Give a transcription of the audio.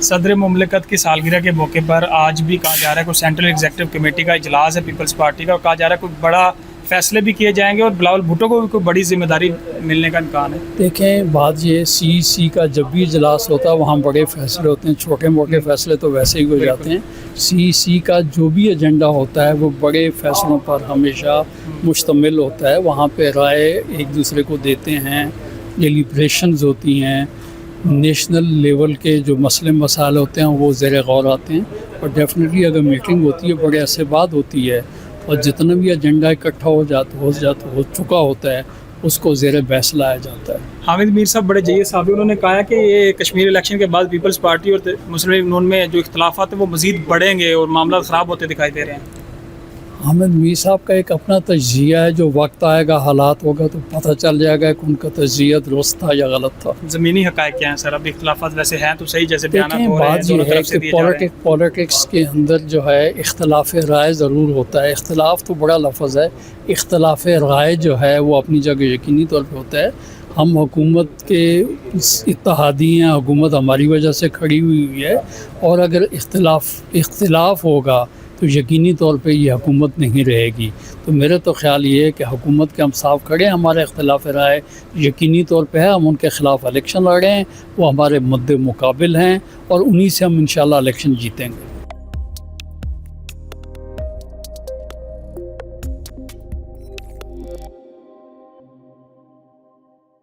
صدر مملکت کی سالگرہ کے موقع پر آج بھی کہا جا رہا ہے کوئی سینٹرل ایگزیکٹو کمیٹی کا اجلاس ہے پیپلز پارٹی کا، اور کہا جا رہا ہے کوئی بڑا فیصلے بھی کیے جائیں گے اور بلاول بھٹو کو بھی کوئی بڑی ذمہ داری ملنے کا امکان ہے۔ دیکھیں بات یہ سی کا جب بھی اجلاس ہوتا ہے وہاں بڑے فیصلے ہوتے ہیں، چھوٹے موٹے فیصلے تو ویسے ہی ہو جاتے ہیں۔ سی کا جو بھی ایجنڈا ہوتا ہے وہ بڑے فیصلوں پر ہمیشہ مشتمل ہوتا ہے، وہاں پہ رائے ایک دوسرے کو دیتے ہیں، ڈیلیبریشنز ہوتی ہیں، نیشنل لیول کے جو مسئلے مسائل ہوتے ہیں وہ زیر غور آتے ہیں، اور ڈیفینیٹلی اگر میٹنگ ہوتی ہے بڑے عرصے بعد ہوتی ہے اور جتنا بھی ایجنڈا اکٹھا ہو چکا ہوتا ہے اس کو زیر بحث لایا جاتا ہے۔ حامد میر صاحب بڑے جیے صاحب، انہوں نے کہا ہے کہ یہ کشمیر الیکشن کے بعد پیپلز پارٹی اور مسلم لیگ نون میں جو اختلافات ہیں وہ مزید بڑھیں گے اور معاملات خراب ہوتے دکھائی دے رہے ہیں۔ حامد میر صاحب کا ایک اپنا تجزیہ ہے، جو وقت آئے گا حالات ہوگا تو پتہ چل جائے گا کہ ان کا تجزیہ درست تھا یا غلط تھا۔ زمینی حقائق کیا ہیں سر؟ اب اختلافات ویسے ہیں تو صحیح، جیسے بیانات دیکھیں ہو رہے ہیں بات یہ دونوں ہے طرف سے کہ دیے جا رہے ہیں۔ پولیٹکس کے اندر جو ہے اختلاف رائے ضرور ہوتا ہے، اختلاف تو بڑا لفظ ہے، اختلاف رائے جو ہے وہ اپنی جگہ یقینی طور پہ ہوتا ہے۔ ہم حکومت کے اتحادی ہیں، حکومت ہماری وجہ سے کھڑی ہوئی ہے، اور اگر اختلاف ہوگا تو یقینی طور پہ یہ حکومت نہیں رہے گی۔ تو میرے تو خیال یہ ہے کہ حکومت کے ہم صاف کھڑے ہیں، ہمارے اختلاف رائے یقینی طور پہ ہے، ہم ان کے خلاف الیکشن لڑ رہے ہیں، وہ ہمارے مد مقابل ہیں اور انہی سے ہم انشاءاللہ الیکشن جیتیں گے۔